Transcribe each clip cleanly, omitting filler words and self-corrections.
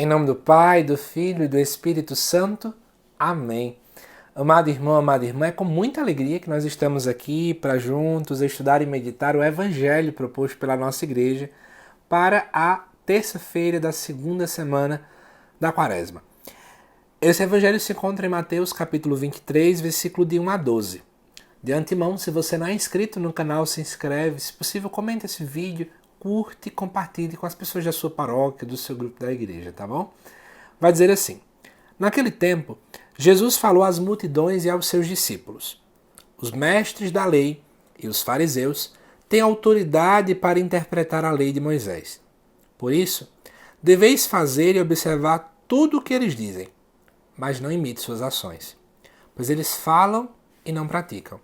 Em nome do Pai, do Filho e do Espírito Santo. Amém. Amado irmão, amada irmã, é com muita alegria que nós estamos aqui para juntos estudar e meditar o Evangelho proposto pela nossa igreja para a terça-feira da segunda semana da Quaresma. Esse Evangelho se encontra em Mateus capítulo 23, versículo de 1 a 12. De antemão, se você não é inscrito no canal, se inscreve. Se possível, comente esse vídeo, curte e compartilhe com as pessoas da sua paróquia, do seu grupo da igreja, tá bom? Vai dizer assim: naquele tempo, Jesus falou às multidões e aos seus discípulos: os mestres da lei e os fariseus têm autoridade para interpretar a lei de Moisés. Por isso, deveis fazer e observar tudo o que eles dizem, mas não imite suas ações, pois eles falam e não praticam.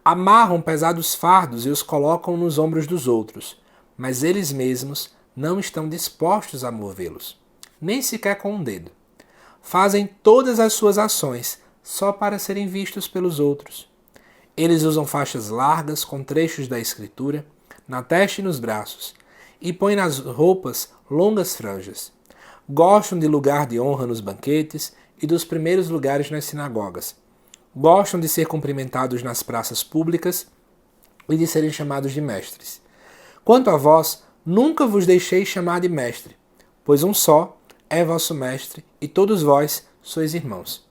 Amarram pesados fardos e os colocam nos ombros dos outros, mas eles mesmos não estão dispostos a movê-los, nem sequer com um dedo. Fazem todas as suas ações só para serem vistos pelos outros. Eles usam faixas largas com trechos da Escritura na testa e nos braços, e põem nas roupas longas franjas. Gostam de lugar de honra nos banquetes e dos primeiros lugares nas sinagogas. Gostam de ser cumprimentados nas praças públicas e de serem chamados de mestres. Quanto a vós, nunca vos deixei chamar de mestre, pois um só é vosso mestre, e todos vós sois irmãos.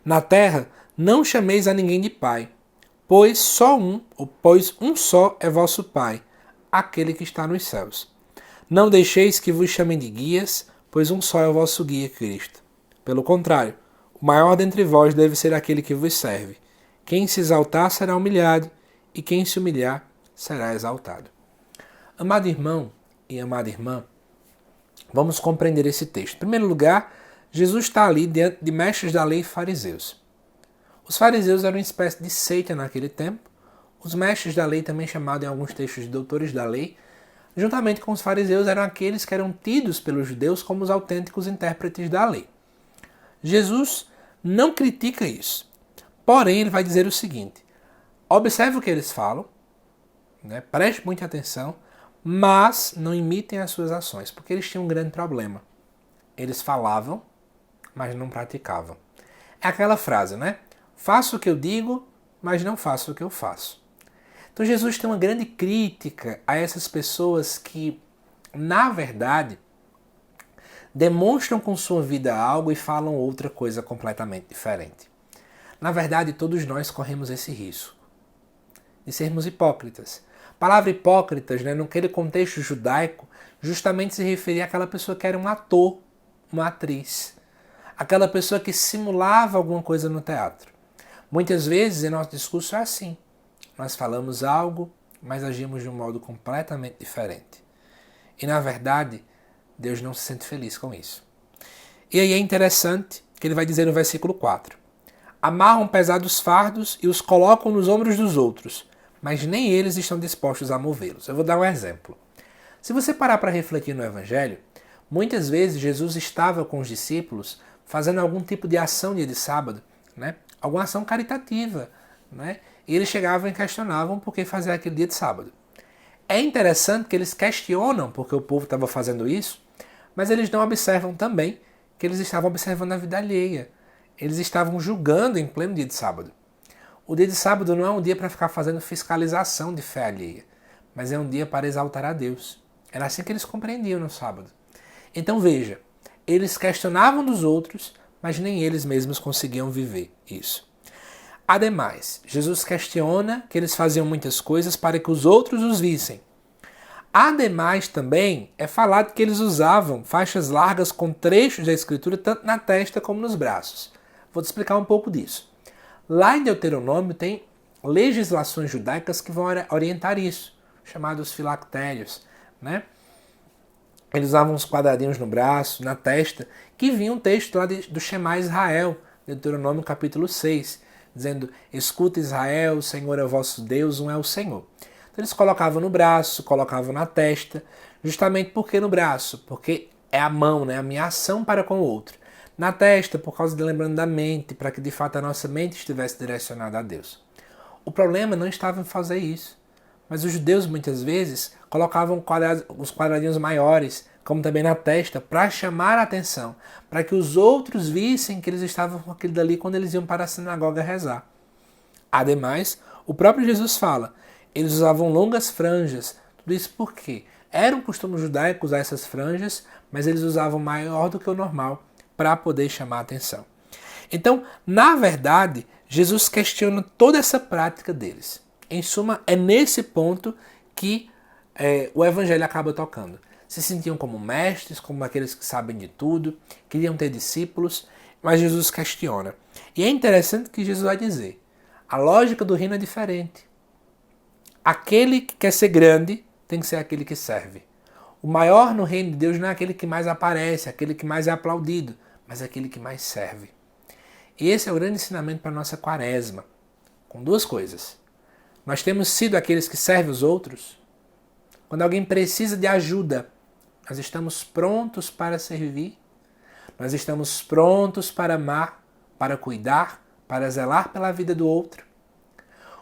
Na terra, não chameis a ninguém de pai, pois um só é vosso Pai, aquele que está nos céus. Não deixeis que vos chamem de guias, pois um só é o vosso guia, Cristo. Pelo contrário, o maior dentre vós deve ser aquele que vos serve. Quem se exaltar será humilhado, e quem se humilhar será exaltado. Amado irmão e amada irmã, vamos compreender esse texto. Em primeiro lugar, Jesus está ali diante de mestres da lei e fariseus. Os fariseus eram uma espécie de seita naquele tempo. Os mestres da lei, também chamados em alguns textos de doutores da lei, juntamente com os fariseus, eram aqueles que eram tidos pelos judeus como os autênticos intérpretes da lei. Jesus não critica isso. Porém, ele vai dizer o seguinte: observe o que eles falam, preste muita atenção, mas não imitem as suas ações, porque eles tinham um grande problema. Eles falavam, mas não praticavam. É aquela frase, Faço o que eu digo, mas não faço o que eu faço. Então Jesus tem uma grande crítica a essas pessoas que, na verdade, demonstram com sua vida algo e falam outra coisa completamente diferente. Na verdade, todos nós corremos esse risco de sermos hipócritas. A palavra hipócritas, naquele contexto judaico, justamente se referia àquela pessoa que era um ator, uma atriz. Aquela pessoa que simulava alguma coisa no teatro. Muitas vezes, em nosso discurso é assim. Nós falamos algo, mas agimos de um modo completamente diferente. E, na verdade, Deus não se sente feliz com isso. E aí é interessante que ele vai dizer no versículo 4. Amarram pesados fardos e os colocam nos ombros dos outros, mas nem eles estão dispostos a movê-los. Eu vou dar um exemplo. Se você parar para refletir no Evangelho, muitas vezes Jesus estava com os discípulos fazendo algum tipo de ação dia de sábado, alguma ação caritativa, e eles chegavam e questionavam por que fazer aquele dia de sábado. É interessante que eles questionam porque o povo estava fazendo isso, mas eles não observam também que eles estavam observando a vida alheia. Eles estavam julgando em pleno dia de sábado. O dia de sábado não é um dia para ficar fazendo fiscalização de fé alheia, mas é um dia para exaltar a Deus. Era assim que eles compreendiam no sábado. Então veja, eles questionavam dos outros, mas nem eles mesmos conseguiam viver isso. Ademais, Jesus questiona que eles faziam muitas coisas para que os outros os vissem. Ademais, também, é falado que eles usavam faixas largas com trechos da Escritura tanto na testa como nos braços. Vou te explicar um pouco disso. Lá em Deuteronômio tem legislações judaicas que vão orientar isso, chamados filactérios. Eles usavam uns quadradinhos no braço, na testa, que vinha um texto lá do Shema Israel, Deuteronômio capítulo 6, dizendo: escuta Israel, o Senhor é o vosso Deus, um é o Senhor. Então eles colocavam no braço, colocavam na testa, justamente porque no braço, porque é a mão, a minha ação para com o outro. Na testa, por causa de lembrando da mente, para que de fato a nossa mente estivesse direcionada a Deus. O problema não estava em fazer isso, mas os judeus muitas vezes colocavam os quadradinhos maiores, como também na testa, para chamar a atenção, para que os outros vissem que eles estavam com aquilo dali quando eles iam para a sinagoga rezar. Ademais, o próprio Jesus fala, eles usavam longas franjas, tudo isso por quê? Era um costume judaico usar essas franjas, mas eles usavam maior do que o normal para poder chamar a atenção. Então, na verdade, Jesus questiona toda essa prática deles. Em suma, é nesse ponto que o evangelho acaba tocando. Se sentiam como mestres, como aqueles que sabem de tudo, queriam ter discípulos, mas Jesus questiona. E é interessante que Jesus vai dizer, a lógica do reino é diferente. Aquele que quer ser grande tem que ser aquele que serve. O maior no reino de Deus não é aquele que mais aparece, aquele que mais é aplaudido, mas aquele que mais serve. E esse é o grande ensinamento para a nossa quaresma, com duas coisas. Nós temos sido aqueles que servem os outros. Quando alguém precisa de ajuda, nós estamos prontos para servir. Nós estamos prontos para amar, para cuidar, para zelar pela vida do outro.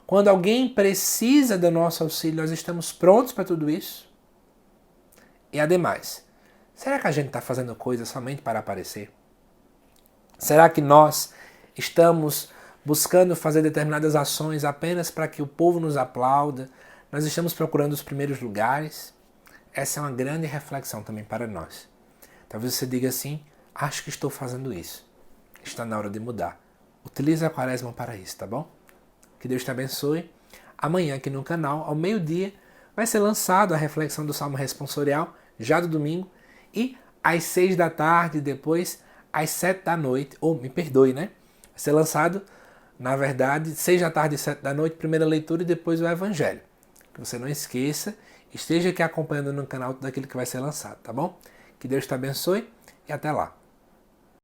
Quando alguém precisa do nosso auxílio, nós estamos prontos para tudo isso. E ademais, será que a gente está fazendo coisas somente para aparecer? Será que nós estamos buscando fazer determinadas ações apenas para que o povo nos aplauda? Nós estamos procurando os primeiros lugares? Essa é uma grande reflexão também para nós. Talvez você diga assim, acho que estou fazendo isso. Está na hora de mudar. Utilize a quaresma para isso, tá bom? Que Deus te abençoe. Amanhã aqui no canal, ao meio-dia, vai ser lançado a reflexão do Salmo Responsorial, já do domingo, e às 6 da tarde, depois às 7 da noite, ou me perdoe, né? Vai ser lançado, na verdade, 6 da tarde e 7 da noite, primeira leitura e depois o Evangelho. Que você não esqueça, esteja aqui acompanhando no canal tudo aquilo que vai ser lançado, tá bom? Que Deus te abençoe e até lá.